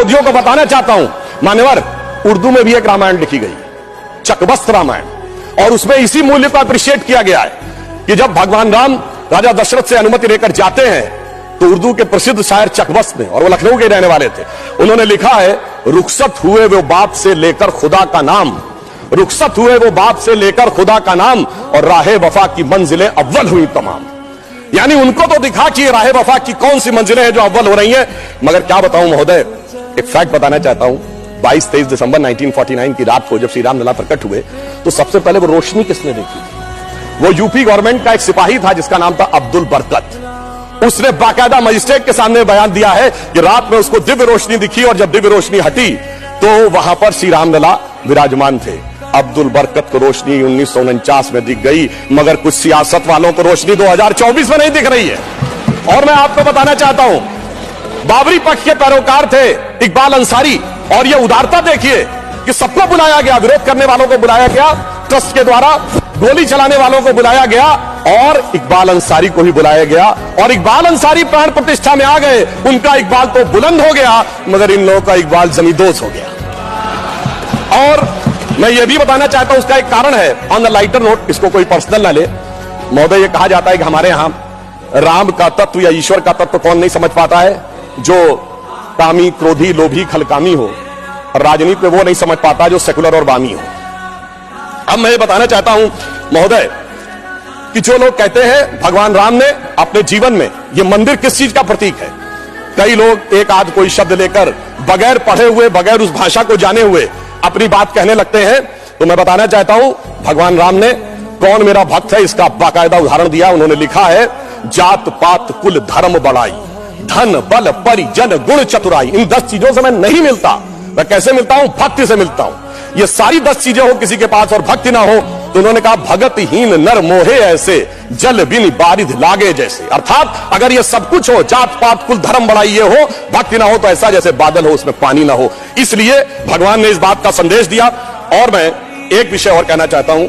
विरोधियों को बताना चाहता हूं, मान्यवर, उर्दू में भी एक रामायण लिखी गई, चकबस्त रामायण, और उसमें इसी मूल्य को अप्रिशिएट किया गया है कि जब भगवान राम राजा दशरथ से अनुमति लेकर जाते हैं तो उर्दू के प्रसिद्ध शायर चकबस्त ने, और वो लखनऊ के रहने वाले थे, उन्होंने लिखा है, रुखसत हुए वो बाप से लेकर खुदा का नाम, रुखसत हुए वो बाप से लेकर खुदा का नाम, और राहे वफा की मंजिलें अव्वल हुई तमाम। यानी उनको तो दिखा कि राहे वफा की कौन सी मंजिलें हैं जो अव्वल हो रही हैं। मगर क्या बताऊं महोदय, एक फैक्ट बताना चाहता हूं, 22-23 दिसंबर 1949 की रात को जब श्री राम लला प्रकट हुए तो सबसे पहले वो रोशनी किसने देखी? वो यूपी गवर्नमेंट का एक सिपाही था जिसका नाम था अब्दुल बरकत। उसने बाकायदा मजिस्ट्रेट के सामने बयान दिया है कि रात में उसको दिव्य रोशनी दिखी, और जब दिव्य रोशनी हटी तो वहां पर श्री राम लला विराजमान थे। अब्दुल बरकत को रोशनी 1949 में दिख गई, मगर कुछ सियासत वालों को रोशनी 2024 में नहीं दिख रही है। और मैं आपको बताना चाहता हूं, बाबरी पक्ष के पैरोकार थे इकबाल अंसारी, और यह उदारता देखिए कि सबको बुलाया गया, विरोध करने वालों को बुलाया गया, ट्रस्ट के द्वारा गोली चलाने वालों को बुलाया गया, और इकबाल अंसारी को ही बुलाया गया, और इकबाल अंसारी प्राण प्रतिष्ठा में आ गए। उनका इकबाल तो बुलंद हो गया, मगर इन लोगों का इकबाल जमींदोज हो गया। और मैं ये भी बताना चाहता हूं, उसका एक कारण है, ऑन द लाइटर नोट, इसको कोई पर्सनल ना ले महोदय। ये कहा जाता है कि हमारे यहां राम का तत्व या ईश्वर का तत्व कौन नहीं समझ पाता है? जो कामी, क्रोधी, लोभी, खलकामी हो, और राजनीति में वो नहीं समझ पाता जो सेकुलर और वामी हो। अब मैं ये बताना चाहता हूं महोदय कि जो लोग कहते हैं भगवान राम ने अपने जीवन में, ये मंदिर किस चीज का प्रतीक है? कई लोग एक आध कोई शब्द लेकर बगैर पढ़े हुए, बगैर उस भाषा को जाने हुए अपनी बात कहने लगते हैं। तो मैं बताना चाहता हूं, भगवान राम ने कौन मेरा भक्त है इसका बाकायदा उदाहरण दिया। उन्होंने लिखा है, जात पात कुल धर्म बढ़ाई, धन बल परिजन गुण चतुराई। इन 10 चीजों से मैं नहीं मिलता। मैं कैसे मिलता हूं? भक्ति से मिलता हूं। ये सारी 10 चीजें हो किसी के पास और भक्ति ना हो, तो उन्होंने कहा, भगतहीन नर मोहे ऐसे, जल बिन बारिध लागे जैसे। अर्थात अगर ये सब कुछ हो, जात पात कुल धर्म बढ़ाई ये हो, भक्ति ना हो, तो ऐसा जैसे बादल हो उसमें पानी ना हो। इसलिए भगवान ने इस बात का संदेश दिया। और मैं एक विषय और कहना चाहता हूं,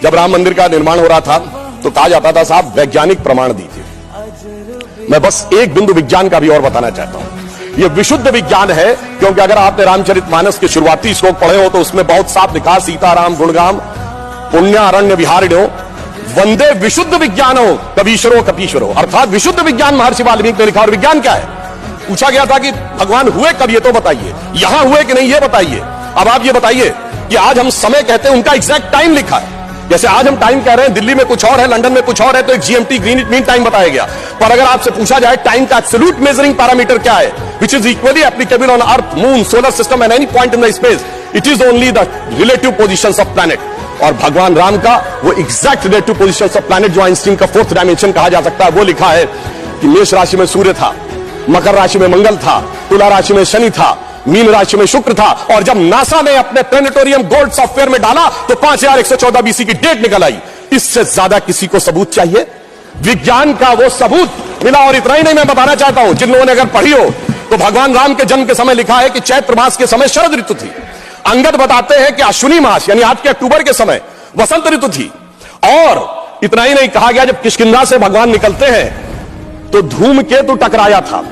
जब राम मंदिर का निर्माण हो रहा था तो कहा जाता था, साहब वैज्ञानिक प्रमाण दीजिए। मैं बस एक बिंदु विज्ञान का भी और बताना चाहता हूं। यह विशुद्ध विज्ञान है, क्योंकि अगर आपने रामचरितमानस के शुरुआती श्लोक पढ़े हो तो उसमें बहुत साफ लिखा, सीताराम गुणगाम पुण्यारण्य विहारिणो वंदे विशुद्ध विज्ञानो कबीश्वरो कपीश्वरो। अर्थात विशुद्ध विज्ञान महर्षि वाल्मीकि ने लिखा। और विज्ञान क्या है? पूछा गया था कि भगवान हुए कब, ये तो बताइए, यहां हुए कि नहीं ये बताइए। अब आप ये बताइए कि आज हम समय कहते हैं, उनका एग्जैक्ट टाइम लिखा है। जैसे आज हम टाइम कह रहे हैं, दिल्ली में कुछ और है, लंदन में कुछ और है, तो एक जीएमटी ग्रीनिच मीन टाइम बताया गया। पर अगर आपसे पूछा जाए टाइम का एब्सोल्यूट मेजरिंग पैरामीटर क्या है, which is equally applicable on earth, moon, solar system and any point in the space, it is only the relative positions of planet. और भगवान राम का वो exact relative positions of planet, जो Einstein का 4th dimension कहा जा सकता है, वो लिखा है कि मेष राशि में सूर्य था, मकर राशि में मंगल था, तुला राशि में शनि था, मीन राशि में शुक्र था। और जब नासा ने अपने प्लेनेटोरियम गोल्ड सॉफ्टवेयर में डाला तो 5114 बीसी की डेट निकल आई। इससे ज्यादा किसी को सबूत चाहिए? विज्ञान का वो सबूत मिला। और इतना ही नहीं, मैं बताना चाहता हूं, जिन लोगों ने अगर पढ़ी हो तो भगवान राम के जन्म के समय लिखा है कि चैत्र मास के समय शरद ऋतु थी। अंगद बताते हैं कि अश्विनी मास यानी आज के अक्टूबर के समय वसंत ऋतु थी। और इतना ही नहीं, कहा गया जब किष्किंधा से भगवान निकलते हैं तो धूमकेतु टकराया था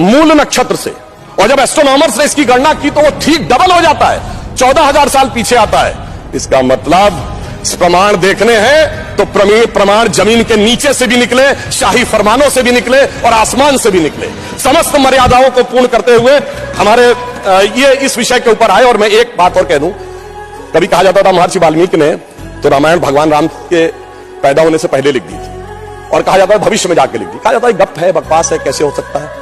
मूल नक्षत्र से, और जब एस्ट्रोनॉमर्स ने इसकी गणना की तो वो ठीक डबल हो जाता है, 14,000 साल पीछे आता है। इसका मतलब प्रमाण देखने हैं तो प्रमाण जमीन के नीचे से भी निकले, शाही फरमानों से भी निकले, और आसमान से भी निकले। समस्त मर्यादाओं को पूर्ण करते हुए हमारे ये इस विषय के ऊपर आए। और मैं एक बात और कह दूं, कभी कहा जाता था महर्षि वाल्मीकि ने तो रामायण भगवान राम के पैदा होने से पहले लिख दी थी, और कहा जाता है भविष्य में जाके लिख दी। कहा जाता है गप है, बकवास है, कैसे हो सकता है?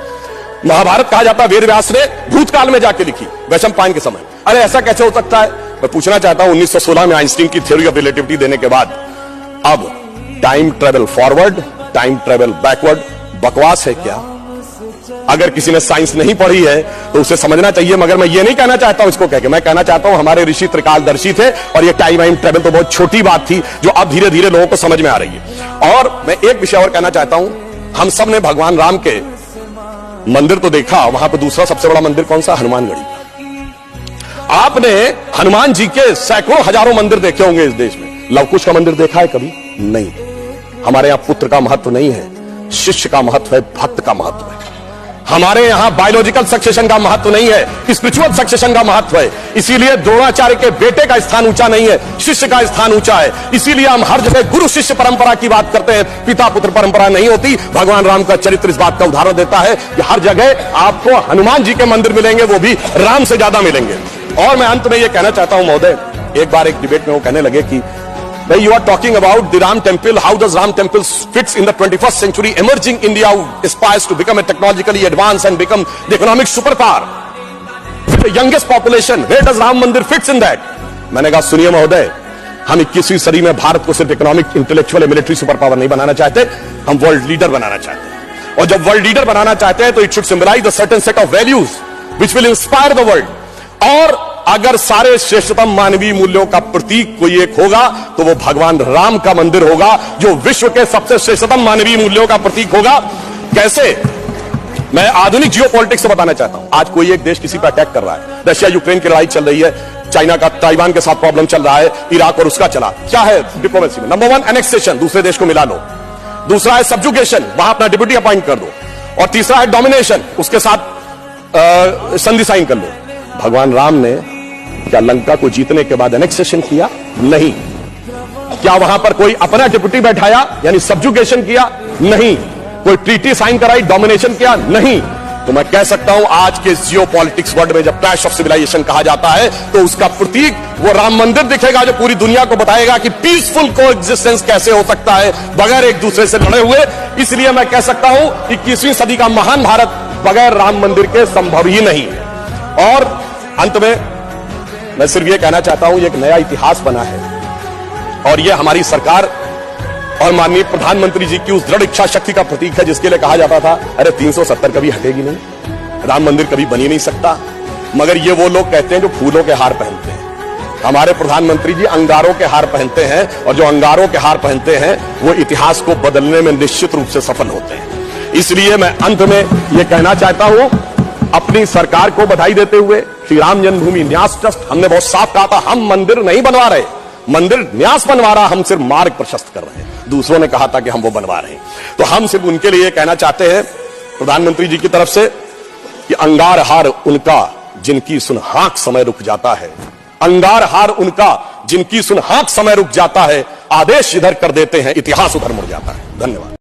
महाभारत कहा जाता है वेद व्यास ने भूतकाल में जाके लिखी, वैशंपायन के समय। अरे ऐसा कैसे हो सकता है? मैं पूछना चाहता हूं, 1916 में आइंस्टीन की थ्योरी ऑफ रिलेटिविटी देने के बाद अब time travel forward, time travel backward बकवास है क्या? अगर किसी ने साइंस नहीं पढ़ी है तो उसे समझना चाहिए। मगर मैं ये नहीं कहना चाहता हूं इसको कह के, मैं कहना चाहता हूं हमारे ऋषि त्रिकालदर्शी थे, और ये टाइम ट्रेवल तो बहुत छोटी बात थी जो अब धीरे धीरे लोगों को समझ में आ रही है। और मैं एक विषय और कहना चाहता हूं, हम सब ने भगवान राम के मंदिर तो देखा, वहां पर दूसरा सबसे बड़ा मंदिर कौन सा? हनुमानगढ़ी। आपने हनुमान जी के सैकड़ों हजारों मंदिर देखे होंगे इस देश में, लवकुश का मंदिर देखा है कभी? नहीं। हमारे यहां पुत्र का महत्व नहीं है, शिष्य का महत्व है, भक्त का महत्व है। हमारे यहां बायोलॉजिकल सक्सेशन का महत्व नहीं है, स्पिरिचुअल सक्सेशन का महत्व है। इसीलिए द्रोणाचार्य के बेटे का स्थान ऊंचा नहीं है, शिष्य का स्थान ऊंचा है। इसीलिए हम हर जगह गुरु शिष्य परंपरा की बात करते हैं, पिता पुत्र परंपरा नहीं होती। भगवान राम का चरित्र इस बात का उदाहरण देता है कि हर जगह आपको हनुमान जी के मंदिर मिलेंगे, वो भी राम से ज्यादा मिलेंगे। और मैं अंत में यह कहना चाहता हूं महोदय, एक बार एक डिबेट में वो कहने लगे कि भाई, you are talking about the Ram temple. How does Ram temple fits in the 21st century emerging India who aspires to become a technologically advanced and become the economic superpower with the youngest population? Where does Ram Mandir fits in that? मैंने कहा सुनिए महोदय, हम 21वीं सदी में भारत को सिर्फ economic, intellectual, military super power नहीं बनाना चाहते, हम वर्ल्ड लीडर बनाना चाहते हैं। और जब वर्ल्ड लीडर बनाना चाहते हैं तो it should symbolize the certain set of values which will inspire the world. और अगर सारे श्रेष्ठतम मानवीय मूल्यों का प्रतीक कोई एक होगा तो वो भगवान राम का मंदिर होगा, जो विश्व के सबसे श्रेष्ठतम मानवीय मूल्यों का प्रतीक होगा। कैसे? मैं आधुनिक जियोपॉलिटिक्स से बताना चाहता हूं। आज कोई एक देश किसी पर अटैक कर रहा है, रशिया यूक्रेन की लड़ाई चल रही है, चाइना का ताइवान के साथ प्रॉब्लम चल रहा है, इराक और उसका चला। क्या है डिप्लोमेसी में? नंबर 1 एनेक्सेशन, दूसरे देश को मिला लो। दूसरा है सब्जुगेशन, वहां अपना डिप्यूटी अपॉइंट कर दो। और तीसरा है डोमिनेशन, उसके साथ संधि साइन कर लो। भगवान राम ने क्या लंका को जीतने के बाद एनेक्सेशन किया? नहीं। क्या वहां पर कोई अपना डिप्यूटी बैठाया यानी सब्जुगेशन किया? नहीं। कोई ट्रीटी साइन कराई, डोमिनेशन किया? नहीं। तो मैं कह सकता हूं आज के जियोपॉलिटिक्स वर्ल्ड में जब क्लैश ऑफ सिविलाइजेशन कहा जाता है तो उसका प्रतीक वो राम मंदिर दिखेगा, जो पूरी दुनिया को बताएगा कि पीसफुल कोएग्जिस्टेंस कैसे हो सकता है बगैर एक दूसरे से लड़े हुए। इसलिए मैं कह सकता हूं 21वीं सदी का महान भारत बगैर राम मंदिर के संभव ही नहीं। और अंत में मैं सिर्फ ये कहना चाहता हूं, एक नया इतिहास बना है और यह हमारी सरकार और माननीय प्रधानमंत्री जी की उस दृढ़ इच्छा शक्ति का प्रतीक है जिसके लिए कहा जाता था अरे 370 कभी हटेगी नहीं, राम मंदिर कभी बन ही नहीं सकता। मगर ये वो लोग कहते हैं जो फूलों के हार पहनते हैं। हमारे प्रधानमंत्री जी अंगारों के हार पहनते हैं और जो अंगारों के हार पहनते हैं वो इतिहास को बदलने में निश्चित रूप से सफल होते हैं। इसलिए मैं अंत में यह कहना चाहता हूं, अपनी सरकार को बधाई देते हुए, श्री राम जन्मभूमि न्यास ट्रस्ट, हमने बहुत साफ कहा था हम मंदिर नहीं बनवा रहे, मंदिर न्यास बनवा रहा, हम सिर्फ मार्ग प्रशस्त कर रहे हैं। दूसरों ने कहा था कि हम वो बनवा रहे हैं, तो हम सिर्फ उनके लिए कहना चाहते हैं प्रधानमंत्री जी की तरफ से कि अंगार हार उनका जिनकी सुनहाक समय रुक जाता है, अंगार हार उनका जिनकी सुनहाक समय रुक जाता है, आदेश इधर कर देते हैं इतिहास उधर मुड़ जाता है। धन्यवाद।